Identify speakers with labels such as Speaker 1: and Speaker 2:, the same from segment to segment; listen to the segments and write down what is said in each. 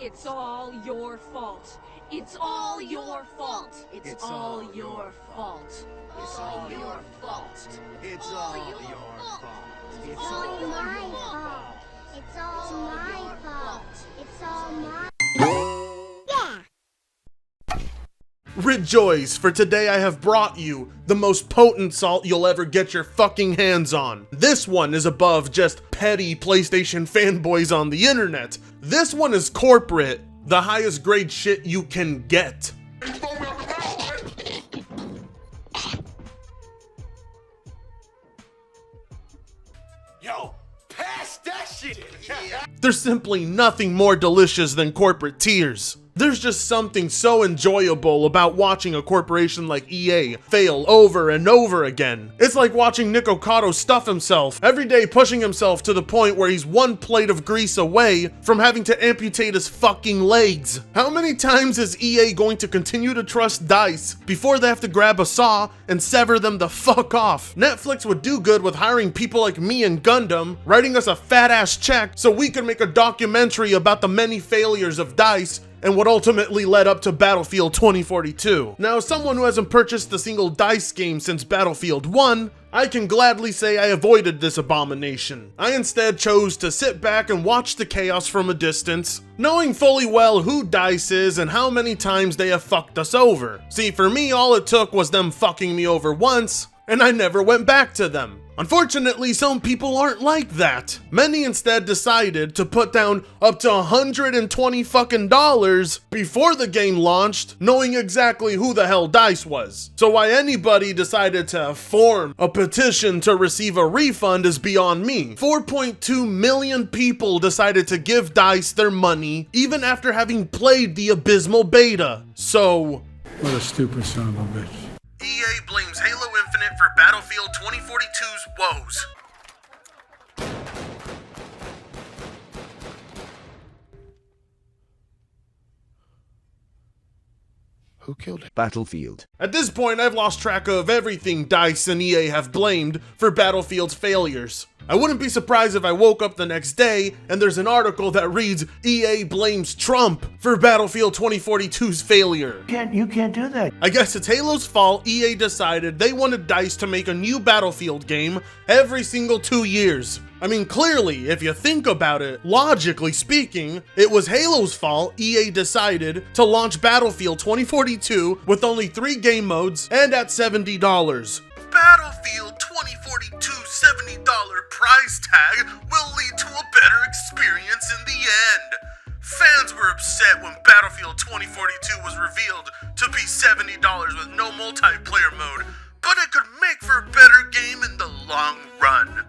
Speaker 1: It's all your fault. It's all your fault. It's all your fault. It's all your fault.
Speaker 2: It's all your fault.
Speaker 3: It's all my fault. It's all my fault. It's all my... Yeah!
Speaker 4: Rejoice, for today I have brought you the most potent salt you'll ever get your fucking hands on. This one is above just petty PlayStation fanboys on the internet. This one is corporate, the highest grade shit you can get.
Speaker 2: Yo, pass that shit.
Speaker 4: There's simply nothing more delicious than corporate tears. There's just something so enjoyable about watching a corporation like EA fail over and over again. It's like watching Nick Ocado stuff himself, every day pushing himself to the point where he's one plate of grease away from having to amputate his fucking legs. How many times is EA going to continue to trust DICE before they have to grab a saw and sever them the fuck off? Netflix would do good with hiring people like me and Gundam, writing us a fat ass check so we could make a documentary about the many failures of DICE and what ultimately led up to Battlefield 2042. Now, as someone who hasn't purchased a single DICE game since Battlefield 1, I can gladly say I avoided this abomination. I instead chose to sit back and watch the chaos from a distance, knowing fully well who DICE is and how many times they have fucked us over. See, for me, all it took was them fucking me over once, and I never went back to them. Unfortunately, some people aren't like that. Many instead decided to put down up to $120 fucking dollars before the game launched, knowing exactly who the hell DICE was. So why anybody decided to form a petition to receive a refund is beyond me. 4.2 million people decided to give DICE their money, even after having played the abysmal beta. So...
Speaker 5: what a stupid son of a bitch.
Speaker 4: EA blames Halo Infinite for Battlefield 2042's woes.
Speaker 2: Who killed Battlefield?
Speaker 4: At this point, I've lost track of everything DICE and EA have blamed for Battlefield's failures. I wouldn't be surprised if I woke up the next day and there's an article that reads, EA blames Trump for Battlefield 2042's failure.
Speaker 5: You can't do that.
Speaker 4: I guess it's Halo's fault EA decided they wanted DICE to make a new Battlefield game every single 2 years. I mean, clearly, if you think about it, logically speaking, it was Halo's fault EA decided to launch Battlefield 2042 with only 3 game modes and at $70. Battlefield 2042's $70 price tag will lead to a better experience in the end. Fans were upset when Battlefield 2042 was revealed to be $70 with no multiplayer mode, but it could make for a better game in the long run.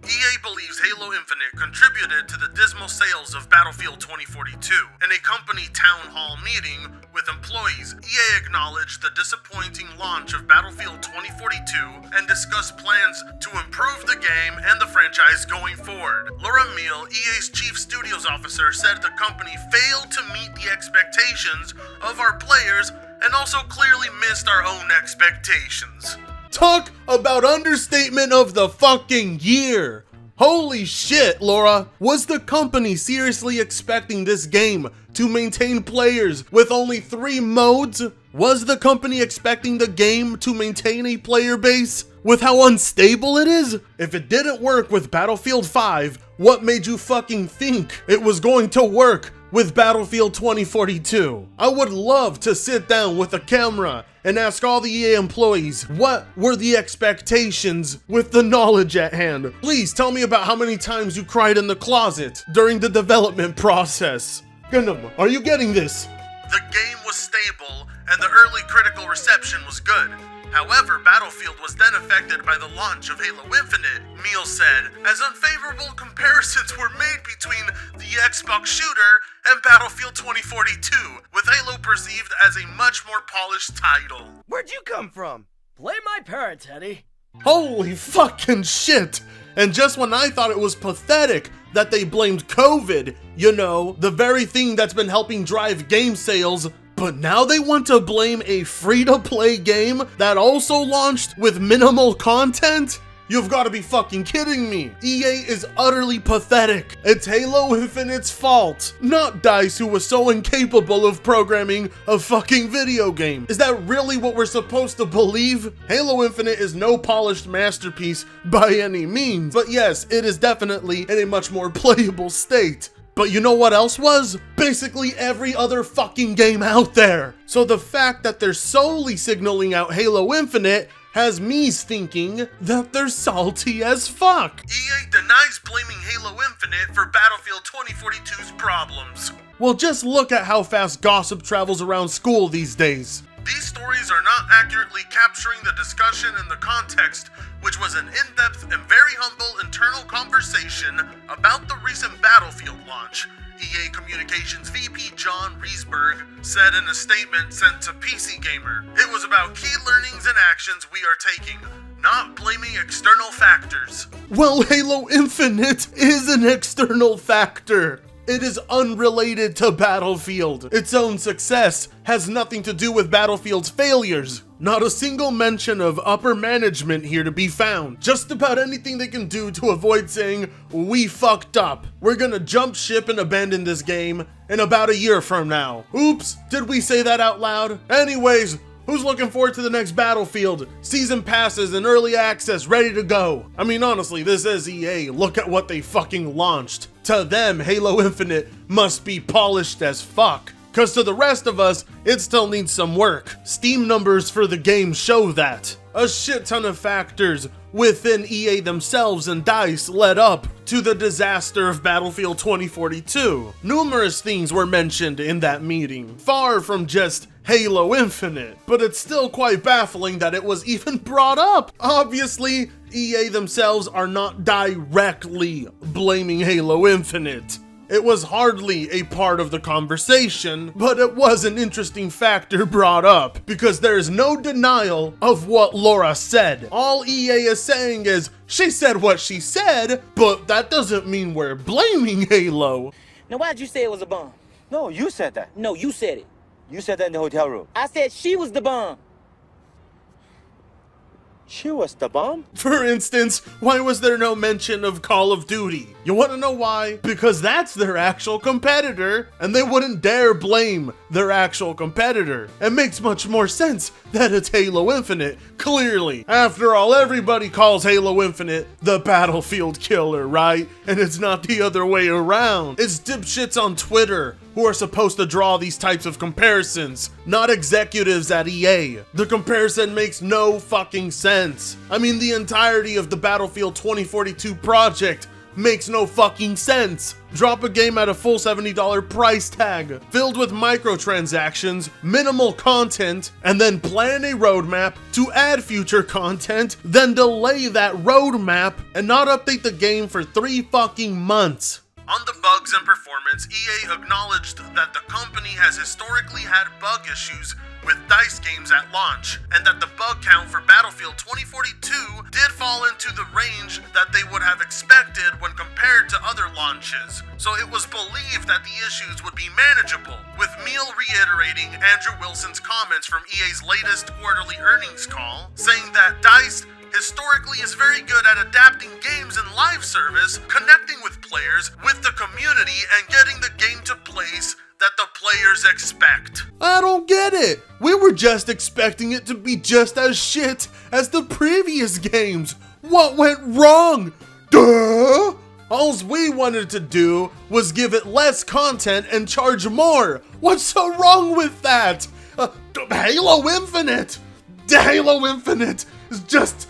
Speaker 4: EA believes Halo Infinite contributed to the dismal sales of Battlefield 2042. In a company town hall meeting with employees, EA acknowledged the disappointing launch of Battlefield 2042 and discussed plans to improve the game and the franchise going forward. Laura Meal, EA's chief studios officer, said the company failed to meet the expectations of our players and also clearly missed our own expectations. Talk about understatement of the fucking year. Holy shit, Laura. Was the company seriously expecting this game to maintain players with only 3 modes? Was the company expecting the game to maintain a player base with how unstable it is? If it didn't work with Battlefield 5, what made you fucking think it was going to work with Battlefield 2042? I would love to sit down with a camera and ask all the EA employees, what were the expectations with the knowledge at hand? Please tell me about how many times you cried in the closet during the development process. Gundam, are you getting this? The game was stable and the early critical reception was good. However, Battlefield was then affected by the launch of Halo Infinite, Meal said, as unfavorable comparisons were made between the Xbox shooter and Battlefield 2042, with Halo perceived as a much more polished title.
Speaker 6: Where'd you come from? Blame my parents, Eddie.
Speaker 4: Holy fucking shit! And just when I thought it was pathetic that they blamed COVID, you know, the very thing that's been helping drive game sales, but now they want to blame a free-to-play game that also launched with minimal content? You've got to be fucking kidding me. EA is utterly pathetic. It's Halo Infinite's fault, not DICE, who was so incapable of programming a fucking video game. Is that really what we're supposed to believe? Halo Infinite is no polished masterpiece by any means, but yes, it is definitely in a much more playable state. But you know what else was? Basically every other fucking game out there. So the fact that they're solely signaling out Halo Infinite has me thinking that they're salty as fuck. EA denies blaming Halo Infinite for Battlefield 2042's problems. Well, just look at how fast gossip travels around school these days. These stories are not accurately capturing the discussion and the context, which was an in-depth and very humble internal conversation about the recent Battlefield launch. EA Communications VP John Riesberg said in a statement sent to PC Gamer, "It was about key learnings and actions we are taking, not blaming external factors." Well, Halo Infinite is an external factor. It is unrelated to Battlefield. Its own success has nothing to do with Battlefield's failures. Not a single mention of upper management here to be found. Just about anything they can do to avoid saying, "We fucked up. We're gonna jump ship and abandon this game in about a year from now." Oops, did we say that out loud? Anyways, who's looking forward to the next Battlefield? Season passes and early access ready to go. I mean, honestly, this is EA. Look at what they fucking launched. To them, Halo Infinite must be polished as fuck. Cause to the rest of us, it still needs some work. Steam numbers for the game show that. A shit ton of factors within EA themselves and DICE led up to the disaster of Battlefield 2042. Numerous things were mentioned in that meeting, far from just Halo Infinite, but it's still quite baffling that it was even brought up. Obviously, EA themselves are not directly blaming Halo Infinite. It was hardly a part of the conversation, but it was an interesting factor brought up, because there is no denial of what Laura said. All EA is saying is, she said what she said, but that doesn't mean we're blaming Halo.
Speaker 7: Now why'd you say it was a bomb?
Speaker 8: No, you said that.
Speaker 7: No, you said it.
Speaker 8: You said that in the hotel room.
Speaker 7: I said she was the bomb.
Speaker 8: She was the bomb?
Speaker 4: For instance, why was there no mention of Call of Duty? You want to know why? Because that's their actual competitor, and they wouldn't dare blame their actual competitor. It makes much more sense that it's Halo Infinite, clearly. After all, everybody calls Halo Infinite the Battlefield killer, right? And it's not the other way around. It's dipshits on Twitter who are supposed to draw these types of comparisons, not executives at EA. The comparison makes no fucking sense. I mean, the entirety of the Battlefield 2042 project makes no fucking sense. Drop a game at a full $70 price tag, filled with microtransactions, minimal content, and then plan a roadmap to add future content, then delay that roadmap and not update the game for 3 fucking months. On the bugs and performance, EA acknowledged that the company has historically had bug issues with DICE games at launch, and that the bug count for Battlefield 2042 did fall into the range that they would have expected when compared to other launches. So it was believed that the issues would be manageable, with Meal reiterating Andrew Wilson's comments from EA's latest quarterly earnings call, saying that DICE historically is very good at adapting games and live service, connecting with players, with the community, and getting the game to place that the players expect. I don't get it. We were just expecting it to be just as shit as the previous games. What went wrong? Duh! Alls we wanted to do was give it less content and charge more. What's so wrong with that? Halo Infinite! Halo Infinite is just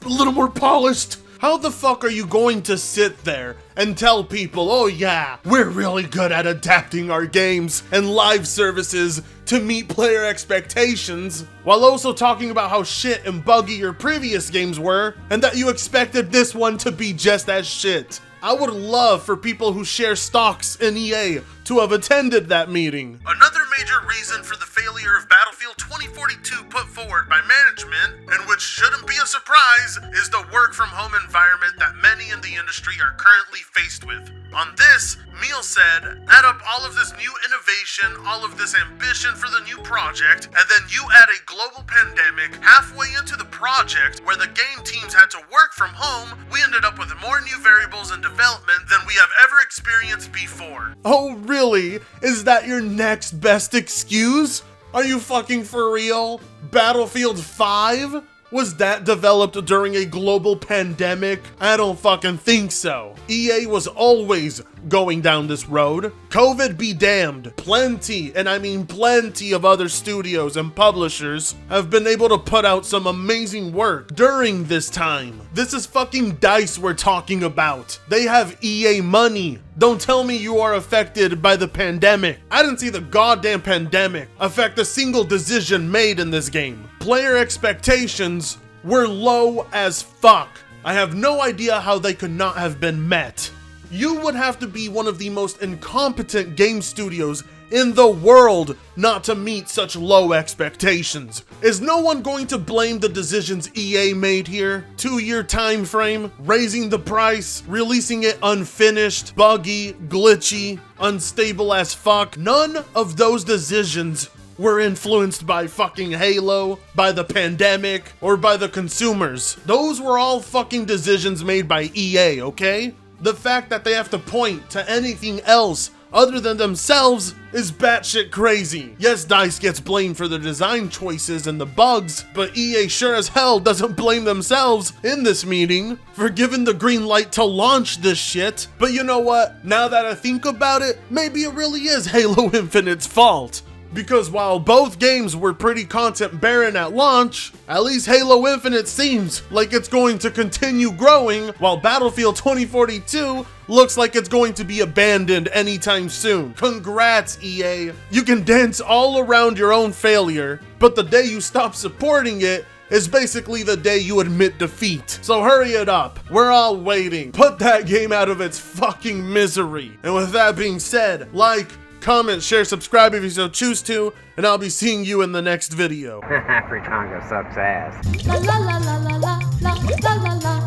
Speaker 4: a little more polished. How the fuck are you going to sit there and tell people, oh yeah, we're really good at adapting our games and live services to meet player expectations, while also talking about how shit and buggy your previous games were, and that you expected this one to be just as shit? I would love for people who share stocks in EA to have attended that meeting. Another major reason for the failure of Battlefield 2042 put forward by management, and which shouldn't be a surprise, is the work from home environment that many in the industry are currently faced with. On this, Meal said, add up all of this new innovation, all of this ambition for the new project, and then you add a global pandemic halfway into the project where the game teams had to work from home, we ended up with more new variables in development than we have ever experienced before.
Speaker 9: Oh, really? Is that your next best excuse? Are you fucking for real? Battlefield 5? Was that developed during a global pandemic? I don't fucking think so. EA was always going down this road. COVID be damned. Plenty, and I mean plenty of other studios and publishers have been able to put out some amazing work during this time. This is fucking DICE we're talking about. They have EA money. Don't tell me you are affected by the pandemic. I didn't see the goddamn pandemic affect a single decision made in this game. Player expectations were low as fuck. I have no idea how they could not have been met. You would have to be one of the most incompetent game studios in the world not to meet such low expectations. Is no one going to blame the decisions EA made here? 2-year time frame, raising the price, releasing it unfinished, buggy, glitchy, unstable as fuck. None of those decisions were influenced by fucking Halo, by the pandemic, or by the consumers. Those were all fucking decisions made by EA, okay? The fact that they have to point to anything else other than themselves is batshit crazy. Yes, DICE gets blamed for their design choices and the bugs, but EA sure as hell doesn't blame themselves in this meeting for giving the green light to launch this shit. But you know what? Now that I think about it, maybe it really is Halo Infinite's fault. Because while both games were pretty content barren at launch, at least Halo Infinite seems like it's going to continue growing, while Battlefield 2042 looks like it's going to be abandoned anytime soon. Congrats, EA. You can dance all around your own failure, but the day you stop supporting it is basically the day you admit defeat. So hurry it up. We're all waiting. Put that game out of its fucking misery. And with that being said, like, comment, share, subscribe if you so choose to, and I'll be seeing you in the next video.
Speaker 10: Fritongo sucks ass.
Speaker 3: La la la la la la la la la la.